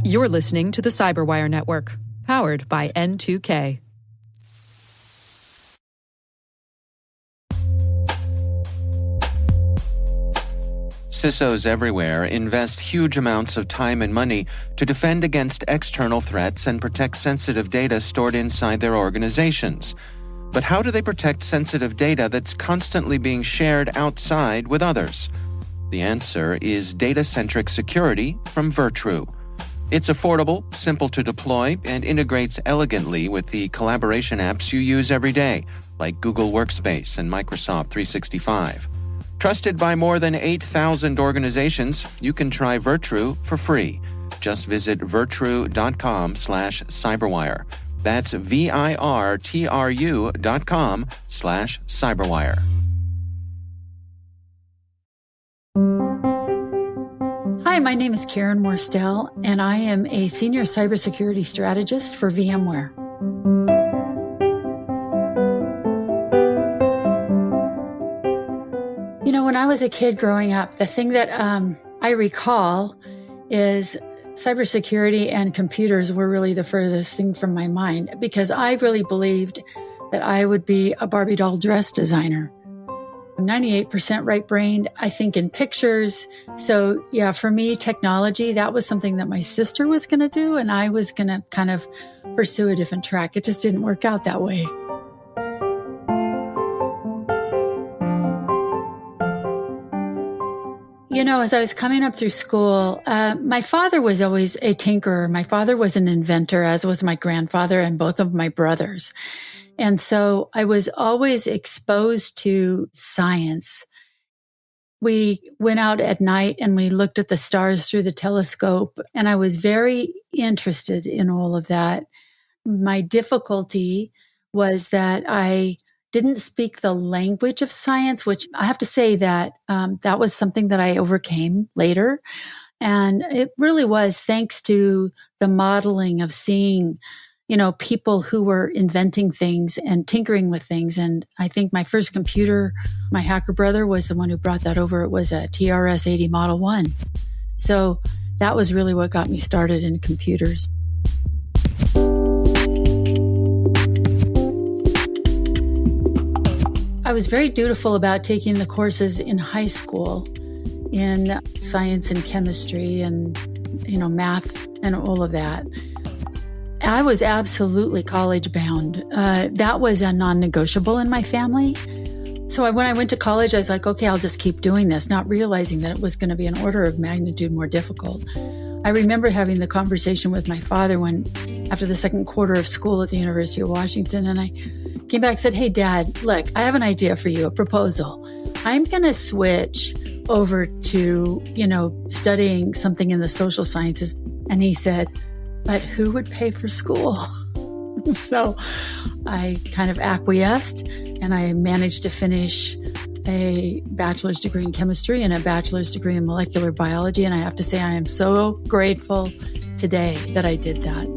You're listening to the Cyberwire Network, powered by N2K. CISOs everywhere invest huge amounts of time and money to defend against external threats and protect sensitive data stored inside their organizations. But how do they protect sensitive data that's constantly being shared outside with others? The answer is data-centric security from Virtru. It's affordable, simple to deploy, and integrates elegantly with the collaboration apps you use every day, like Google Workspace and Microsoft 365. Trusted by more than 8,000 organizations, you can try Virtru for free. Just visit virtru.com/cyberwire. That's virtru.com/cyberwire. Hi, my name is Karen Worstell, and I am a senior cybersecurity strategist for VMware. You know, when I was a kid growing up, the thing that I recall is cybersecurity and computers were really the furthest thing from my mind, because I really believed that I would be a Barbie doll dress designer. I'm 98% right-brained. I think in pictures. So yeah, for me, technology, that was something that my sister was going to do, and I was going to kind of pursue a different track. It just didn't work out that way. You know, as I was coming up through school, my father was always a tinkerer. My father was an inventor, as was my grandfather and both of my brothers. And so I was always exposed to science. We went out at night and we looked at the stars through the telescope, and I was very interested in all of that. My difficulty was that I didn't speak the language of science, which I have to say that that was something that I overcame later. And it really was thanks to the modeling of seeing, you know, people who were inventing things and tinkering with things. And I think my first computer, my hacker brother was the one who brought that over. It was a TRS-80 Model 1. So that was really what got me started in computers. I was very dutiful about taking the courses in high school in science and chemistry and, you know, math and all of that. I was absolutely college bound. That was a non-negotiable in my family. So when I went to college, I was like, okay, I'll just keep doing this, not realizing that it was going to be an order of magnitude more difficult. I remember having the conversation with my father after the second quarter of school at the University of Washington, and I came back and said, hey, Dad, look, I have an idea for you, a proposal. I'm going to switch over to, you know, studying something in the social sciences. And he said, but who would pay for school? So I kind of acquiesced, and I managed to finish a bachelor's degree in chemistry and a bachelor's degree in molecular biology. And I have to say, I am so grateful today that I did that.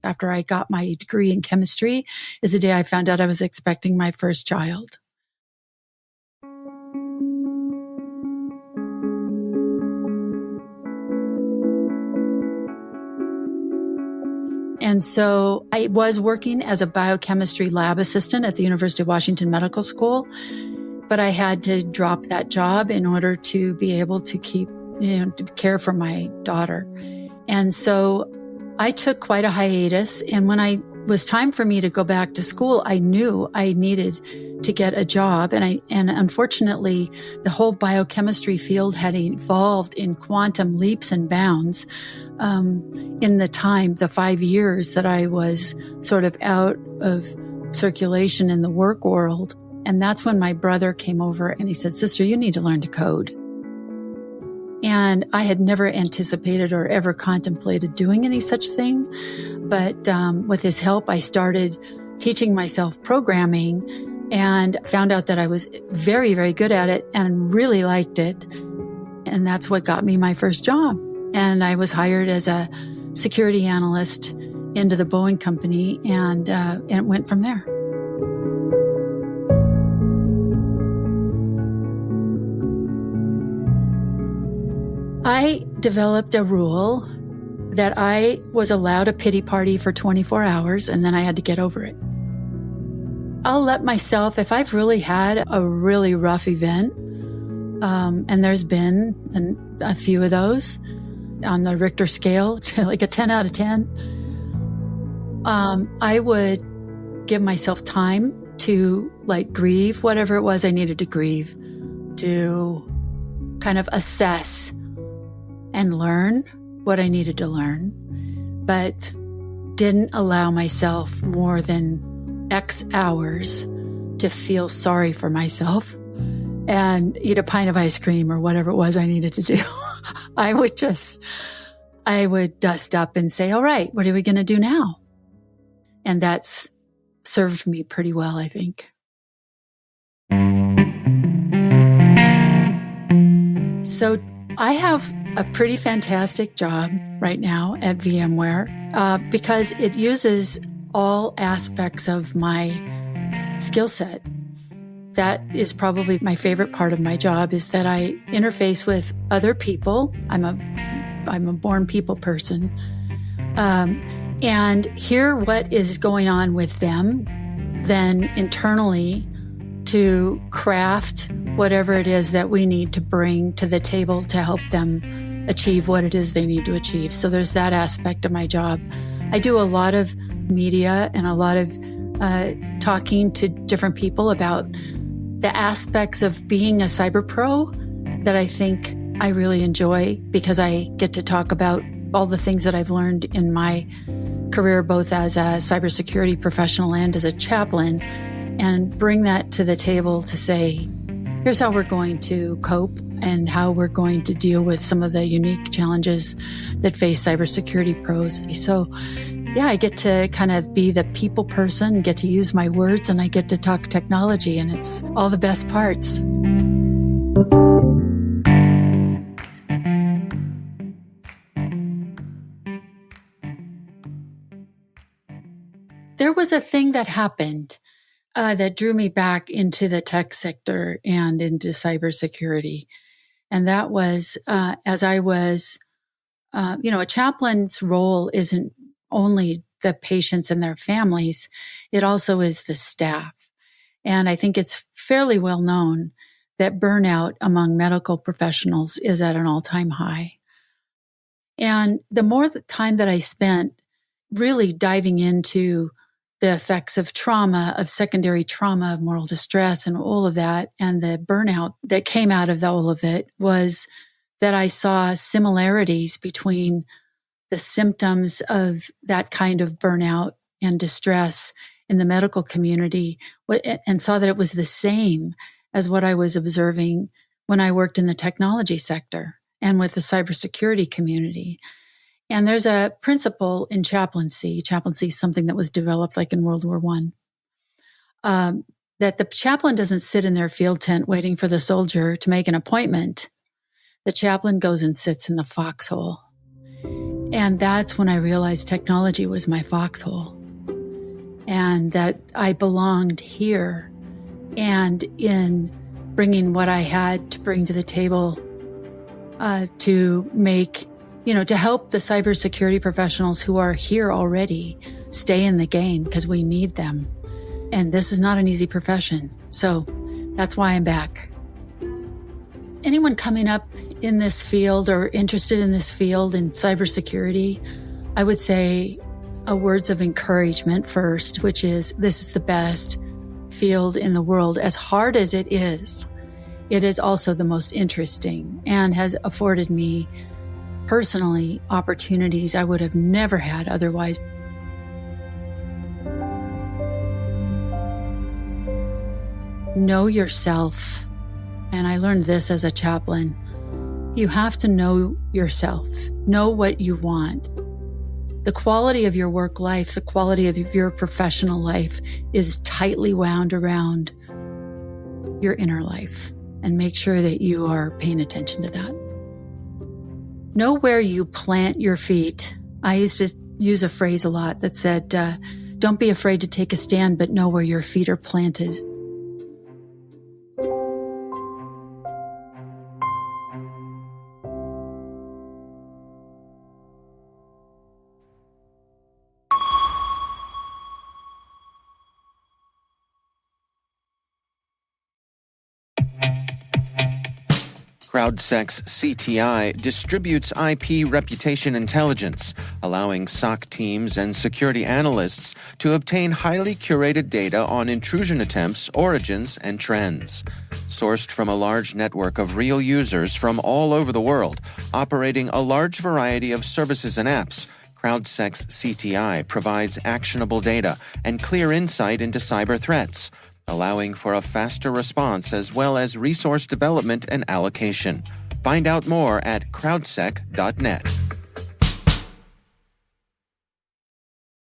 After I got my degree in chemistry is the day I found out I was expecting my first child. And so I was working as a biochemistry lab assistant at the University of Washington Medical School, but I had to drop that job in order to be able to to care for my daughter. And so I took quite a hiatus. And when it was time for me to go back to school, I knew I needed to get a job. And unfortunately, the whole biochemistry field had evolved in quantum leaps and bounds in the 5 years that I was sort of out of circulation in the work world. And that's when my brother came over and he said, sister, you need to learn to code. And I had never anticipated or ever contemplated doing any such thing. But with his help, I started teaching myself programming and found out that I was very, very good at it and really liked it. And that's what got me my first job. And I was hired as a security analyst into the Boeing company, and it went from there. I developed a rule that I was allowed a pity party for 24 hours and then I had to get over it. I'll let myself, if I've really had a really rough event, and there's been a few of those on the Richter scale, like a 10 out of 10, I would give myself time to grieve whatever it was I needed to grieve, to kind of assess and learn what I needed to learn, but didn't allow myself more than X hours to feel sorry for myself and eat a pint of ice cream or whatever it was I needed to do. I would dust up and say, all right, what are we going to do now? And that's served me pretty well, I think. So I have a pretty fantastic job right now at VMware because it uses all aspects of my skill set. That is probably my favorite part of my job, is that I interface with other people. I'm a born people person, and hear what is going on with them, then internally to craft whatever it is that we need to bring to the table to help them achieve what it is they need to achieve. So there's that aspect of my job. I do a lot of media and a lot of talking to different people about the aspects of being a cyber pro that I think I really enjoy, because I get to talk about all the things that I've learned in my career, both as a cybersecurity professional and as a chaplain, and bring that to the table to say, here's how we're going to cope and how we're going to deal with some of the unique challenges that face cybersecurity pros. So yeah, I get to kind of be the people person, get to use my words, and I get to talk technology, and it's all the best parts. There was a thing that happened that drew me back into the tech sector and into cybersecurity. And that was as I was, a chaplain's role isn't only the patients and their families, it also is the staff. And I think it's fairly well known that burnout among medical professionals is at an all-time high. And the more time that I spent really diving into the effects of trauma, of secondary trauma, of moral distress, and all of that, and the burnout that came out of all of it, was that I saw similarities between the symptoms of that kind of burnout and distress in the medical community, and saw that it was the same as what I was observing when I worked in the technology sector and with the cybersecurity community. And there's a principle in chaplaincy. Chaplaincy is something that was developed like in World War I, that the chaplain doesn't sit in their field tent waiting for the soldier to make an appointment. The chaplain goes and sits in the foxhole. And that's when I realized technology was my foxhole, and that I belonged here, and in bringing what I had to bring to the table to make, to help the cybersecurity professionals who are here already stay in the game, because we need them. And this is not an easy profession. So that's why I'm back. Anyone coming up in this field or interested in this field in cybersecurity, I would say words of encouragement first, which is, this is the best field in the world. As hard as it is also the most interesting, and has afforded me personally opportunities I would have never had otherwise. Know yourself. And I learned this as a chaplain. You have to know yourself, know what you want. The quality of your work life, the quality of your professional life is tightly wound around your inner life, and make sure that you are paying attention to that. Know where you plant your feet. I used to use a phrase a lot that said, don't be afraid to take a stand, but know where your feet are planted. CrowdSec's CTI distributes IP reputation intelligence, allowing SOC teams and security analysts to obtain highly curated data on intrusion attempts, origins, and trends. Sourced from a large network of real users from all over the world, operating a large variety of services and apps, CrowdSec's CTI provides actionable data and clear insight into cyber threats, allowing for a faster response as well as resource development and allocation. Find out more at crowdsec.net.